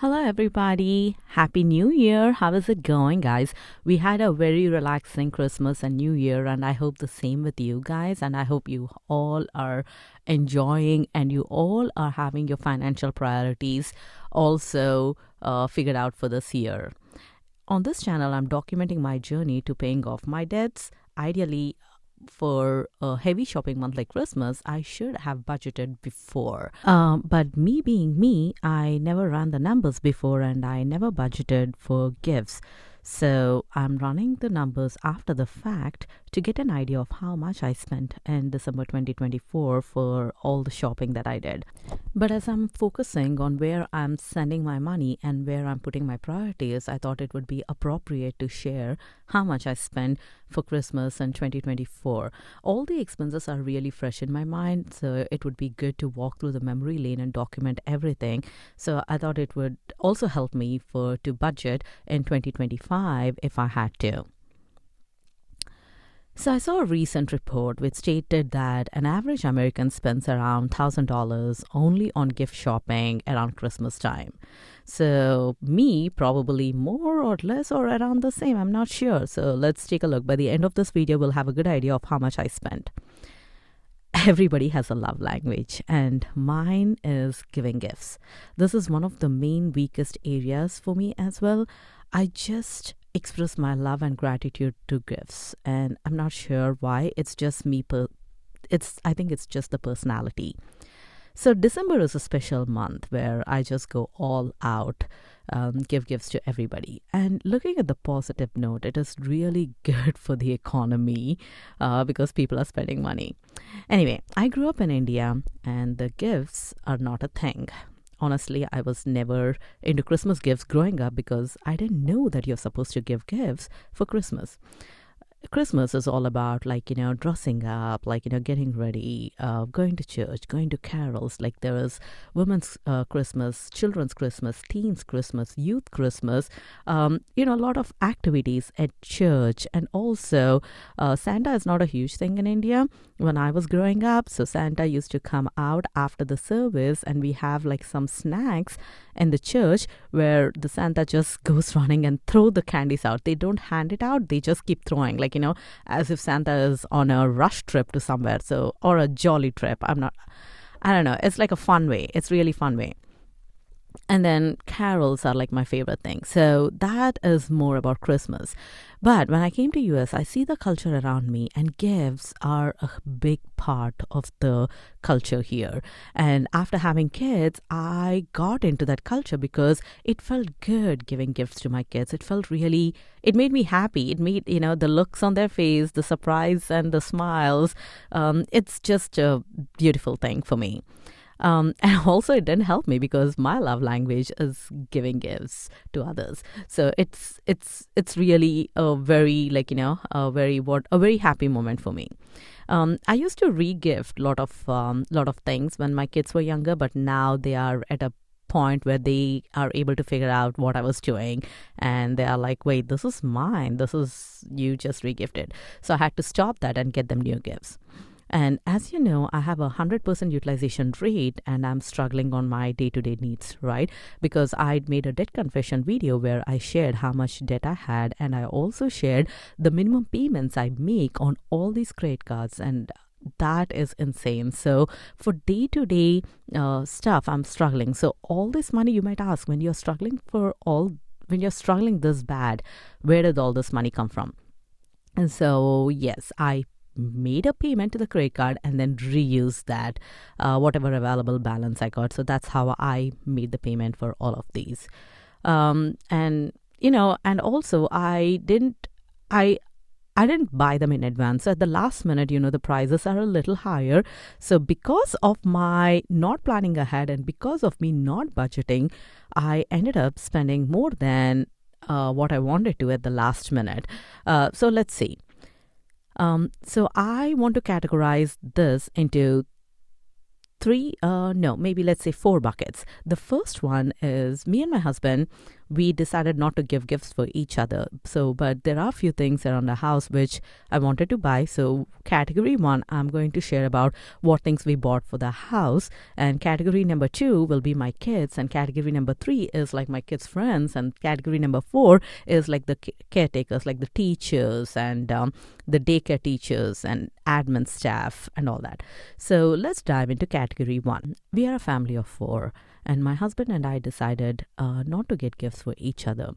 Hello, everybody. Happy New Year. How is it going, guys? We had a very relaxing Christmas and New Year, and I hope the same with you guys. And I hope you all are enjoying and you all are having your financial priorities also figured out for this year. On this channel, I'm documenting my journey to paying off my debts. Ideally, for a heavy shopping month like Christmas, I should have budgeted before. But me being me, I never ran the numbers before and I never budgeted for gifts. So I'm running the numbers after the fact to get an idea of how much I spent in December 2024 for all the shopping that I did. But as I'm focusing on where I'm sending my money and where I'm putting my priorities, I thought it would be appropriate to share how much I spent for Christmas in 2024. All the expenses are really fresh in my mind, so it would be good to walk through the memory lane and document everything. So I thought it would also help me to budget in 2025 if I had to. So I saw a recent report which stated that an average American spends around $1,000 only on gift shopping around Christmas time. So me, probably more or less or around the same, I'm not sure. So let's take a look. By the end of this video, we'll have a good idea of how much I spent. Everybody has a love language, and mine is giving gifts. This is one of the main weakest areas for me as well. I just express my love and gratitude to gifts, and I'm not sure why. It's just me. I think it's just the personality. So December is a special month where I just go all out, give gifts to everybody. And looking at the positive note, it is really good for the economy because people are spending money. Anyway, I grew up in India and the gifts are not a thing. Honestly, I was never into Christmas gifts growing up because I didn't know that you're supposed to give gifts for Christmas. Christmas is all about dressing up, getting ready, going to church, going to carols. Like there is women's Christmas, children's Christmas, teens Christmas, youth Christmas, a lot of activities at church. And also Santa is not a huge thing in India when I was growing up. So Santa used to come out after the service and we have like some snacks in the church where the Santa just goes running and throw the candies out. They don't hand it out. They just keep throwing as if Santa is on a rush trip to somewhere. So, or a jolly trip. I don't know. It's like a fun way. It's really fun way. And then carols are like my favorite thing. So that is more about Christmas. But when I came to US, I see the culture around me and gifts are a big part of the culture here. And after having kids, I got into that culture because it felt good giving gifts to my kids. It made me happy. It made, the looks on their face, the surprise and the smiles. It's just a beautiful thing for me. And also it didn't help me because my love language is giving gifts to others. So it's really a very a very happy moment for me. I used to re-gift lot of things when my kids were younger, but now they are at a point where they are able to figure out what I was doing and they are like, wait, this is mine. This is you just re-gifted. So I had to stop that and get them new gifts. And as you know, I have 100% utilization rate and I'm struggling on my day-to-day needs, right? Because I made a debt confession video where I shared how much debt I had and I also shared the minimum payments I make on all these credit cards, and that is insane. So for day-to-day stuff, I'm struggling. So all this money, you might ask, when you're struggling this bad, where did all this money come from? And so yes, I made a payment to the credit card and then reuse that whatever available balance I got. So that's how I made the payment for all of these. And also I didn't buy them in advance. So at the last minute, the prices are a little higher. So because of my not planning ahead and because of me not budgeting, I ended up spending more than what I wanted to at the last minute. So let's see. So I want to categorize this into let's say 4 buckets. The first one is me and my husband, we decided not to give gifts for each other. So, but there are a few things around the house which I wanted to buy. So, category one, I'm going to share about what things we bought for the house. And category number two will be my kids. And category number three is like my kids' friends. And category number four is like the caretakers, like the teachers and the daycare teachers and admin staff and all that. So, let's dive into category one. We are a family of four. And my husband and I decided not to get gifts for each other.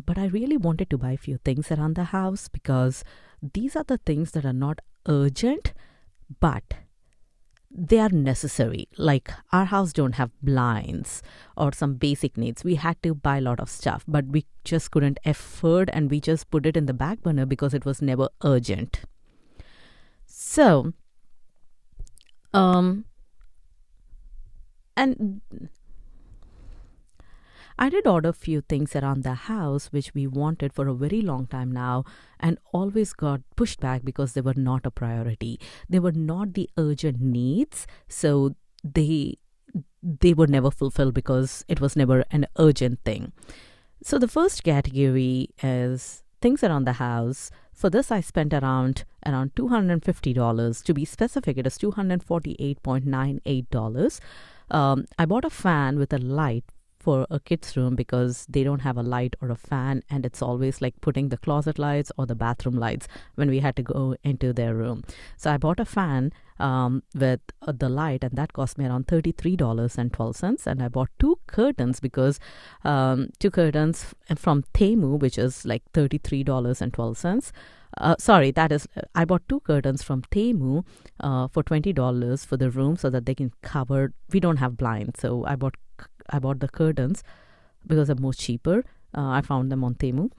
But I really wanted to buy a few things around the house because these are the things that are not urgent, but they are necessary. Like our house don't have blinds or some basic needs. We had to buy a lot of stuff, but we just couldn't afford, and we just put it in the back burner because it was never urgent. So, and I did order a few things around the house which we wanted for a very long time now and always got pushed back because they were not a priority. They were not the urgent needs, so they were never fulfilled because it was never an urgent thing. So the first category is things around the house. For this, I spent around $250. To be specific, it is $248.98. I bought a fan with a light for a kid's room because they don't have a light or a fan, and it's always like putting the closet lights or the bathroom lights when we had to go into their room. So I bought a fan with the light, and that cost me around $33.12. And I bought two curtains because two curtains from Temu, which is like $33.12. Sorry, that is, I bought two curtains from Temu for $20 for the room so that they can cover. We don't have blinds, so I bought the curtains because they're more cheaper. I found them on Temu.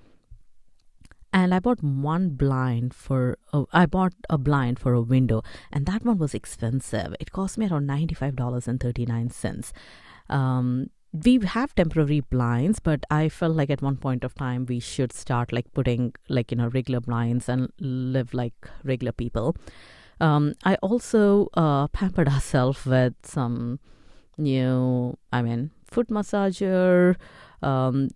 And I bought I bought a blind for a window, and that one was expensive. It cost me around $95.39. We have temporary blinds, but I felt like at one point of time we should start like putting regular blinds and live like regular people. I also pampered ourselves with some foot massager. I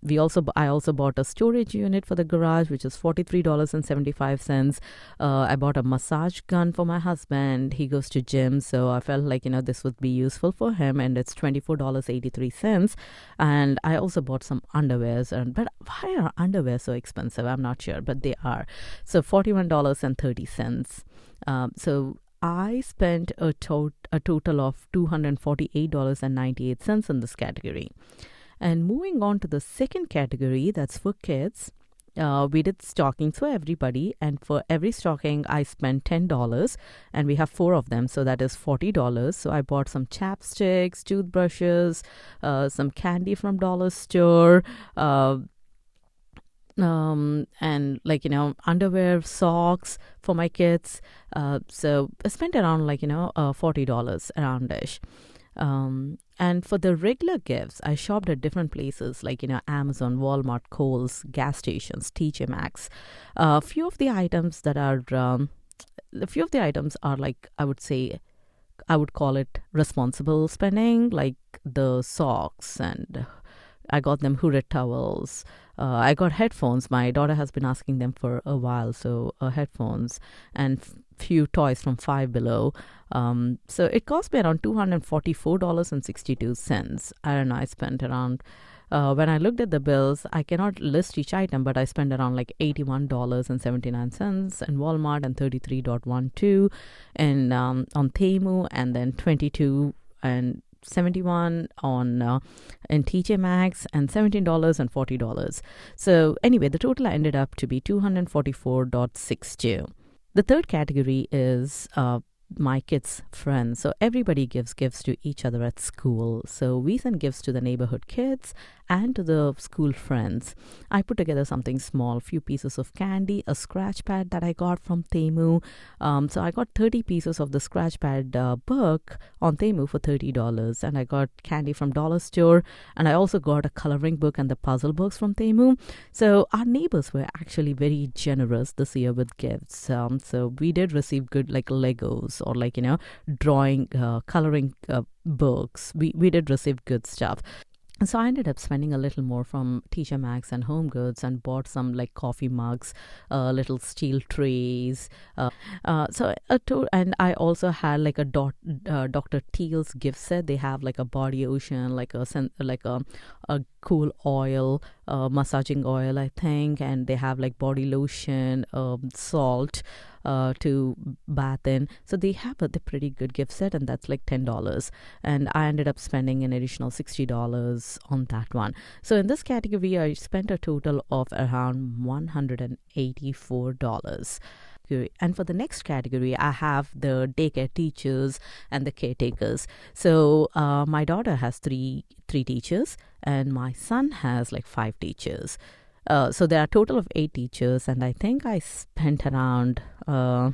also bought a storage unit for the garage, which is $43.75. I bought a massage gun for my husband. He goes to gym, so I felt like this would be useful for him, and it's $24.83. And I also bought some underwears. But why are underwear so expensive? I'm not sure, but they are. So $41.30. So I spent a total of $248.98 in this category. And moving on to the second category, that's for kids. We did stockings for everybody, and for every stocking I spent $10, and we have 4 of them, so that is $40. So I bought some chapsticks, toothbrushes, some candy from Dollar Store, and underwear, socks for my kids. So I spent around $40 around-ish. And for the regular gifts, I shopped at different places like Amazon, Walmart, Kohl's, gas stations, TJ Maxx. A few of the items are like, I would call it responsible spending, like the socks, and I got them hooded towels. I got headphones. My daughter has been asking them for a while, so headphones and few toys from Five Below. So it cost me around $244.62. I don't know, I spent around, when I looked at the bills, I cannot list each item, but I spent around like $81.79 in Walmart, and $33.12 and on Temu, and then $22 and $71 on in TJ Maxx, and $17 and $40. So anyway, the total ended up to be $244.62. The third category is my kids' friends. So everybody gives gifts to each other at school. So we send gifts to the neighborhood kids and to the school friends. I put together something small, few pieces of candy, a scratch pad that I got from Temu. So I got 30 pieces of the scratch pad book on Temu for $30, and I got candy from Dollar Store, and I also got a coloring book and the puzzle books from Temu. So our neighbors were actually very generous this year with gifts. So we did receive good like Legos or drawing, coloring books. We did receive good stuff. So I ended up spending a little more from TJ Maxx and Home Goods and bought some like coffee mugs, little steel trays. And I also had like a Dr. Teal's gift set. They have like a body lotion, like a cool oil, massaging oil, I think, and they have like body lotion, salt. To bath in, so they have a pretty good gift set, and that's like $10. And I ended up spending an additional $60 on that one. So in this category, I spent a total of around $184. And for the next category, I have the daycare teachers and the caretakers. So my daughter has three teachers, and my son has like 5 teachers. So there are a total of 8 teachers, and I think I spent around, I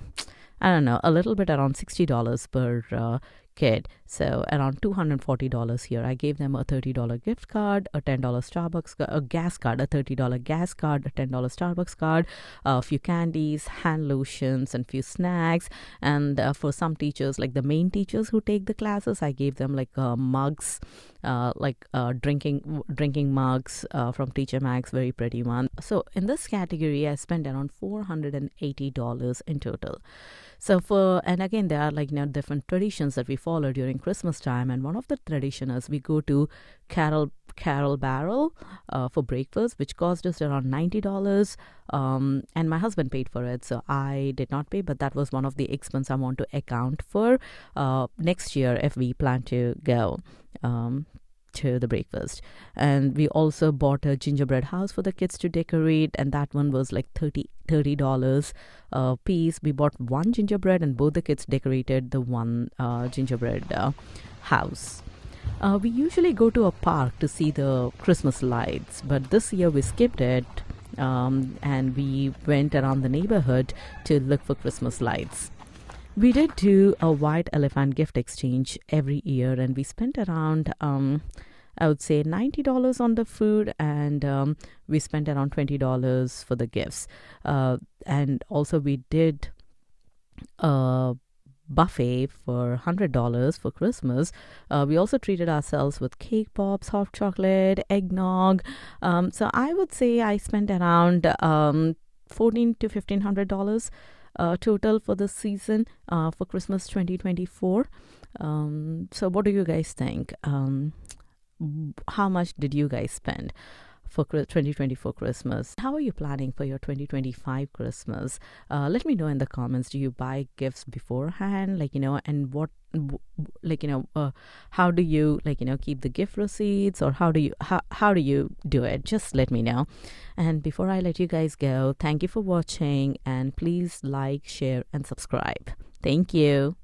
don't know, a little bit around $60 per kid. So around $240 here. I gave them a $30 gift card, a $10 Starbucks, a gas card, a $30 gas card, a $10 Starbucks card, a few candies, hand lotions, and few snacks. And for some teachers, like the main teachers who take the classes, I gave them like mugs, drinking mugs from TJ Maxx, very pretty one. So in this category, I spent around $480 in total. So and again, there are like different traditions that we follow during Christmas time, and one of the tradition is we go to Carol Barrel for breakfast, which cost us around $90. And my husband paid for it, so I did not pay, but that was one of the expense I want to account for next year if we plan to go to the breakfast. And we also bought a gingerbread house for the kids to decorate, and that one was like $30 a piece. We bought one gingerbread, and both the kids decorated the one gingerbread house. We usually go to a park to see the Christmas lights, but this year we skipped it, and we went around the neighborhood to look for Christmas lights. We did do a white elephant gift exchange every year, and we spent around, I would say, $90 on the food, and we spent around $20 for the gifts. And also we did a buffet for $100 for Christmas. We also treated ourselves with cake pops, hot chocolate, eggnog. So I would say I spent around $1,400 to $1,500 total for this season for Christmas 2024. So what do you guys think? How much did you guys spend for 2024 Christmas? How are you planning for your 2025 Christmas? Let me know in the comments. Do you buy gifts beforehand? And what, how do you, keep the gift receipts, or how do you do it? Just let me know. And before I let you guys go, thank you for watching, and please like, share, and subscribe. Thank you.